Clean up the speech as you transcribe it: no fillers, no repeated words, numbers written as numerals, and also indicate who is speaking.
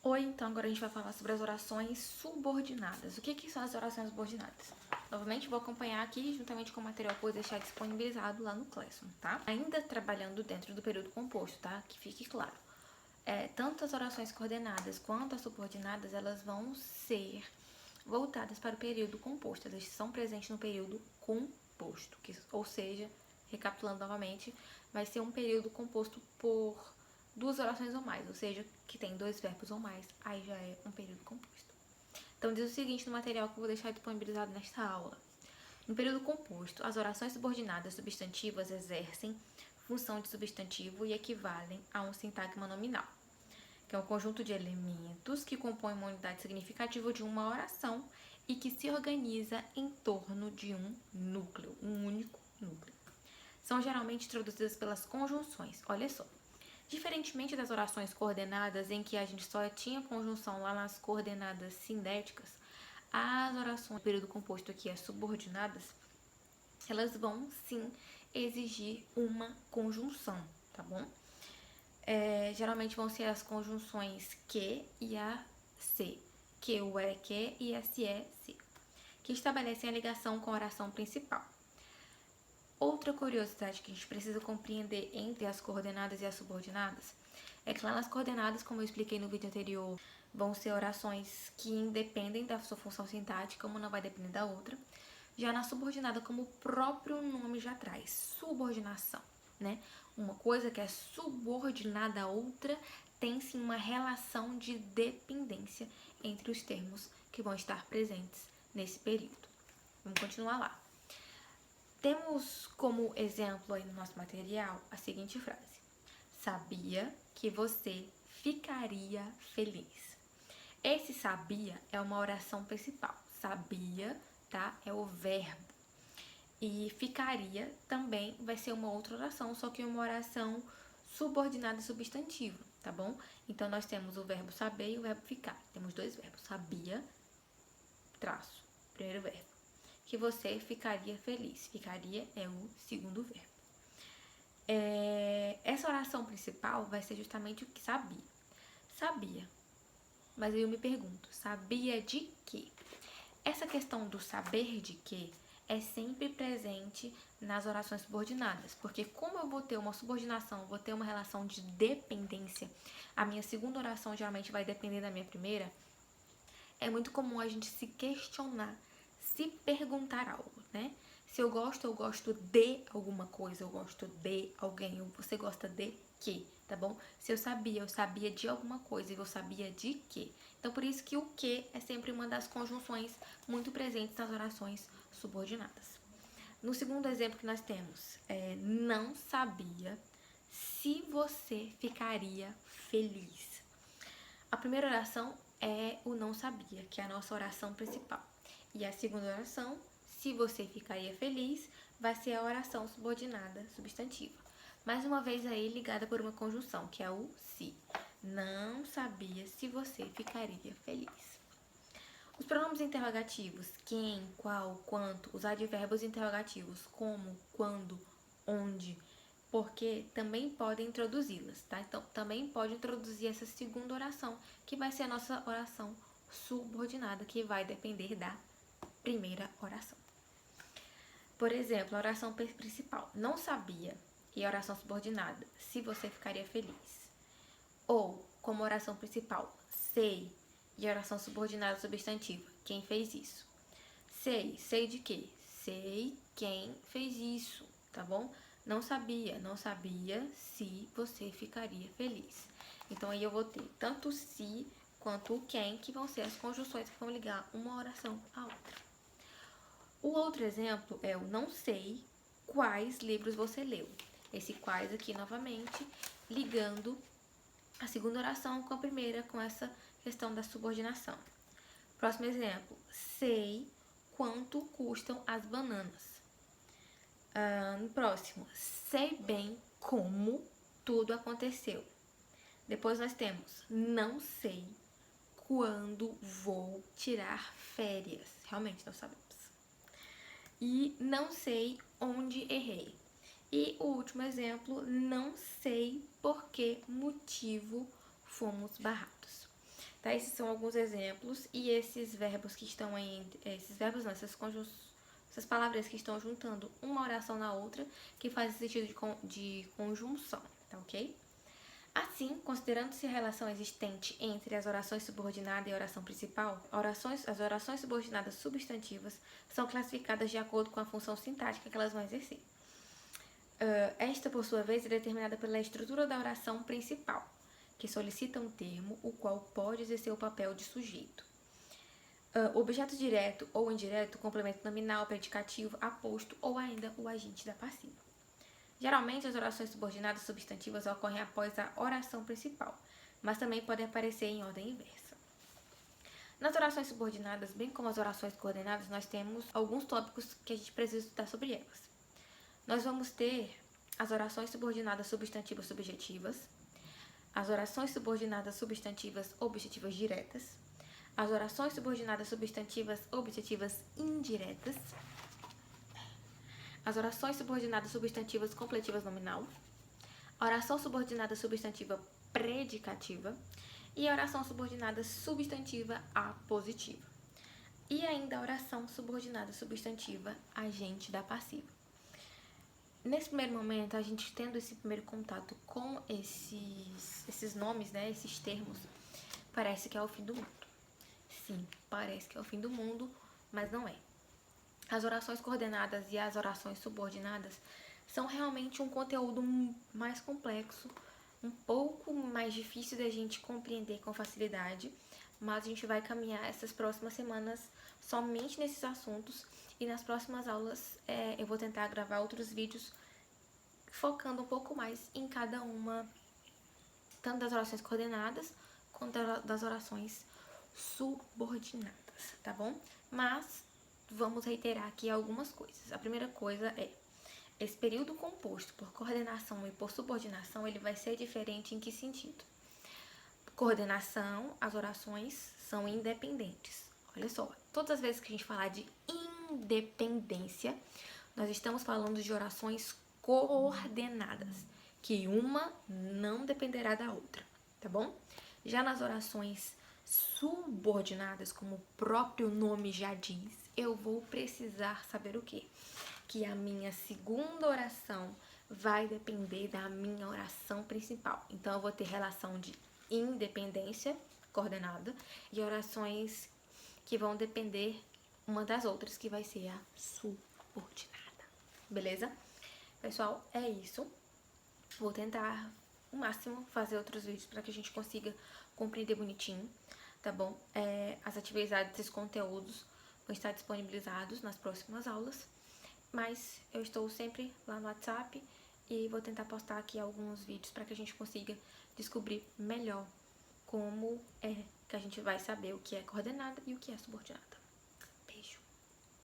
Speaker 1: Oi, então agora a gente vai falar sobre as orações subordinadas. O que são as orações subordinadas? Novamente vou acompanhar aqui juntamente com o material que vou deixar disponibilizado lá no Classroom, tá? Ainda trabalhando dentro do período composto, tá? Que fique claro. Tanto as orações coordenadas quanto as subordinadas, elas vão ser voltadas para o período composto. Elas são presentes no período composto, ou seja, recapitulando novamente, vai ser um período composto por duas orações ou mais, ou seja, que tem dois verbos ou mais, aí já é um período composto. Então diz o seguinte no material que eu vou deixar disponibilizado nesta aula. No período composto, as orações subordinadas substantivas exercem função de substantivo e equivalem a um sintagma nominal, que é um conjunto de elementos que compõem uma unidade significativa de uma oração e que se organiza em torno de um núcleo, um único núcleo. São geralmente introduzidas pelas conjunções. Olha só. Diferentemente das orações coordenadas, em que a gente só tinha conjunção lá nas coordenadas sindéticas, as orações do período composto aqui, as subordinadas, elas vão sim exigir uma conjunção, tá bom? Geralmente vão ser as conjunções que e a se, que, o, que e se, se, que estabelecem a ligação com a oração principal. Outra curiosidade que a gente precisa compreender entre as coordenadas e as subordinadas é que lá nas coordenadas, como eu expliquei no vídeo anterior, vão ser orações que independem da sua função sintática, uma não vai depender da outra. Já na subordinada, como o próprio nome já traz, subordinação, né? Uma coisa que é subordinada a outra tem sim uma relação de dependência entre os termos que vão estar presentes nesse período. Vamos continuar lá. Temos como exemplo aí no nosso material a seguinte frase: sabia que você ficaria feliz. Esse sabia é uma oração principal. Sabia, tá? É o verbo. E ficaria também vai ser uma outra oração, só que uma oração subordinada substantivo, tá bom? Então nós temos o verbo saber e o verbo ficar. Temos dois verbos, sabia, traço, primeiro verbo. Que você ficaria feliz. Ficaria é o segundo verbo. Essa oração principal vai ser justamente o que sabia. Sabia. Mas eu me pergunto, sabia de quê? Essa questão do saber de quê é sempre presente nas orações subordinadas, porque como eu vou ter uma subordinação, vou ter uma relação de dependência, a minha segunda oração geralmente vai depender da minha primeira, é muito comum a gente se questionar, se perguntar algo, né? Se eu gosto de alguma coisa, eu gosto de alguém, você gosta de quê, tá bom? Se eu sabia de alguma coisa e eu sabia de quê. Então, por isso que o que é sempre uma das conjunções muito presentes nas orações subordinadas. No segundo exemplo que nós temos, não sabia se você ficaria feliz. A primeira oração é o não sabia, que é a nossa oração principal. E a segunda oração, se você ficaria feliz, vai ser a oração subordinada substantiva. Mais uma vez aí ligada por uma conjunção, que é o se. Não sabia se você ficaria feliz. Os pronomes interrogativos, quem, qual, quanto, os advérbios interrogativos, como, quando, onde, porque também podem introduzi-las, tá? Então, também pode introduzir essa segunda oração, que vai ser a nossa oração subordinada, que vai depender da primeira oração. Por exemplo, a oração principal, não sabia, e a oração subordinada, se você ficaria feliz. Ou, como oração principal, sei, e a oração subordinada substantiva, quem fez isso. Sei de quê? Sei quem fez isso, tá bom? Não sabia se você ficaria feliz. Então aí eu vou ter tanto o se quanto o quem, que vão ser as conjunções que vão ligar uma oração à outra. O outro exemplo é o não sei quais livros você leu. Esse quais aqui novamente ligando a segunda oração com a primeira, com essa questão da subordinação. Próximo exemplo, sei quanto custam as bananas. No próximo, sei bem como tudo aconteceu. Depois nós temos, não sei quando vou tirar férias. Realmente não sabemos. E não sei onde errei. E o último exemplo, não sei por que motivo fomos barrados. Tá? Esses são alguns exemplos e esses verbos que estão aí, esses verbos não, essas palavras que estão juntando uma oração na outra, que faz sentido de conjunção, tá ok? Assim, considerando-se a relação existente entre as orações subordinadas e a oração principal, as orações subordinadas substantivas são classificadas de acordo com a função sintática que elas vão exercer. Esta, por sua vez, é determinada pela estrutura da oração principal, que solicita um termo, o qual pode exercer o papel de sujeito. Objeto direto ou indireto, complemento nominal, predicativo, aposto ou ainda o agente da passiva. Geralmente, as orações subordinadas substantivas ocorrem após a oração principal, mas também podem aparecer em ordem inversa. Nas orações subordinadas, bem como as orações coordenadas, nós temos alguns tópicos que a gente precisa estudar sobre elas. Nós vamos ter as orações subordinadas substantivas subjetivas, as orações subordinadas substantivas objetivas diretas, as orações subordinadas substantivas objetivas indiretas, as orações subordinadas substantivas completivas nominal, a oração subordinada substantiva predicativa e a oração subordinada substantiva apositiva. E ainda a oração subordinada substantiva agente da passiva. Nesse primeiro momento, a gente tendo esse primeiro contato com esses nomes, né, esses termos, parece que é o fim do mundo. Sim, parece que é o fim do mundo, mas não é. As orações coordenadas e as orações subordinadas são realmente um conteúdo mais complexo, um pouco mais difícil da gente compreender com facilidade, mas a gente vai caminhar essas próximas semanas somente nesses assuntos e nas próximas aulas eu vou tentar gravar outros vídeos focando um pouco mais em cada uma, tanto das orações coordenadas quanto das orações subordinadas, tá bom? Mas vamos reiterar aqui algumas coisas. A primeira coisa é, esse período composto por coordenação e por subordinação, ele vai ser diferente em que sentido? Coordenação, as orações são independentes. Olha só, todas as vezes que a gente falar de independência, nós estamos falando de orações coordenadas, que uma não dependerá da outra, tá bom? Já nas orações subordinadas, como o próprio nome já diz, eu vou precisar saber o quê? Que a minha segunda oração vai depender da minha oração principal. Então, eu vou ter relação de independência coordenada e orações que vão depender uma das outras, que vai ser a subordinada. Beleza? Pessoal, é isso. Vou tentar o máximo fazer outros vídeos para que a gente consiga compreender bonitinho, tá bom? As atividades desses conteúdos vão estar disponibilizados nas próximas aulas, mas eu estou sempre lá no WhatsApp e vou tentar postar aqui alguns vídeos para que a gente consiga descobrir melhor como é que a gente vai saber o que é coordenada e o que é subordinada.